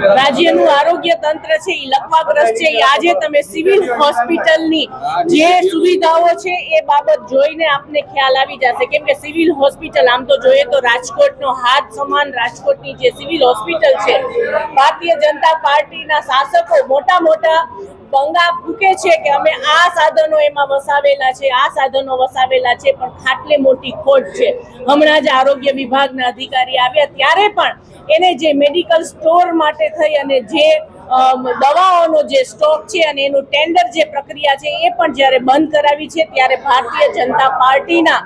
રાજ્યનું આરોગ્ય તંત્ર છે એ લકવાગ્રસ્ત છે. આજે તમે સિવિલ હોસ્પિટલની જે સુવિધાઓ છે એ બાબત જોઈને આપને ખ્યાલ આવી જશે, કેમ કે સિવિલ હોસ્પિટલ આમ તો જોઈએ તો રાજકોટનો હાથ સમાન રાજકોટની જે સિવિલ હોસ્પિટલ છે, ભારતીય જનતા પાર્ટીના શાસકો મોટા મોટા બંગા ફૂકે છે કે અમે આ સાધનો એમાં વસાવેલા છે, આ સાધનો વસાવેલા છે, પણ ખાટલે મોટી ખોટ છે. હમણાં જ આરોગ્ય વિભાગના અધિકારી આવ્યા ત્યારે પણ એને જે મેડિકલ સ્ટોર માટે થઈ અને જે દવાઓનો જે સ્ટોક છે અને એનું ટેન્ડર જે પ્રક્રિયા છે એ પણ જ્યારે બંધ કરાવી છે, ત્યારે ભારતીય જનતા પાર્ટીના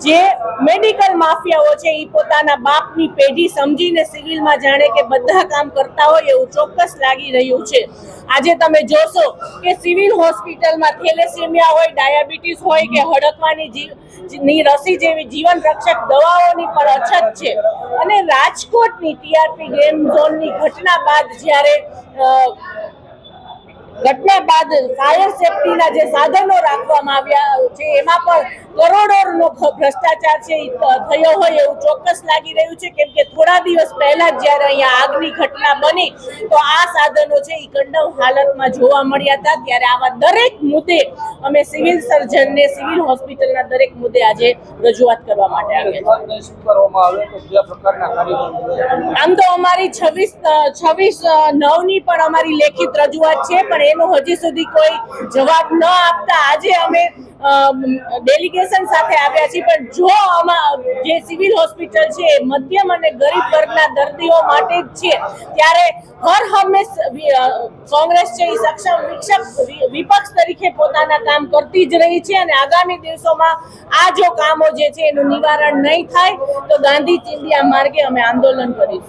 જે મેડિકલ માફિયાઓ છે એ પોતાના બાપની પેઢી સમજીને સિવિલમાં જાણે કે બધા કામ કરતા હોય એવું ચોક્કસ લાગી રહ્યું છે. આજે તમે જોશો કે સિવિલ હોસ્પિટલમાં થેલેસેમિયા હોય, ડાયાબિટીસ હોય કે હડકવાની રસી જેવી જીવન રક્ષક દવાઓની પણ અછત છે. અને રાજકોટની ટીઆરપી ગેમ ઝોનની ઘટના બાદ ફાયર સેફટીના જે સાધનો રાખવામાં આવ્યા છે એમાં પણ કરોડોનો ભ્રષ્ટાચાર છે થયો હોય એવું ચોક્કસ લાગી રહ્યું છે, કેમ કે થોડા દિવસ પહેલા જ જ્યારે અહીંયા આગની ઘટના બની તો આ સાધનો છે એ કંડમ હાલતમાં જોવા મળ્યા હતા. ત્યારે આવા દરેક મુદ્દે અમે સિવિલ સર્જનને સિવિલ હોસ્પિટલના દરેક મુદ્દે આજે રજૂઆત કરવા માટે આવ્યા. આમ તો અમારી 26/9ની પણ અમારી લેખિત રજૂઆત છે, પણ એનો હજી સુધી કોઈ જવાબ ન આપતા આજે અમે ડેલિગેશન સાથે આવ્યા છીએ. પણ જો જે સિવિલ હોસ્પિટલ છે એ મધ્યમ અને ગરીબ વર્ગના દર્દીઓ માટે જ છે, ત્યારે હર હંમેશ કોંગ્રેસ છે એ સક્ષમ વિપક્ષ તરીકે પોતાના કામ કરતી જ રહી છે. અને આગામી દિવસોમાં આ જો કામો જે છે એનું નિવારણ નહીં થાય તો ગાંધી ચિંધ્યા માર્ગે અમે આંદોલન કરીશું.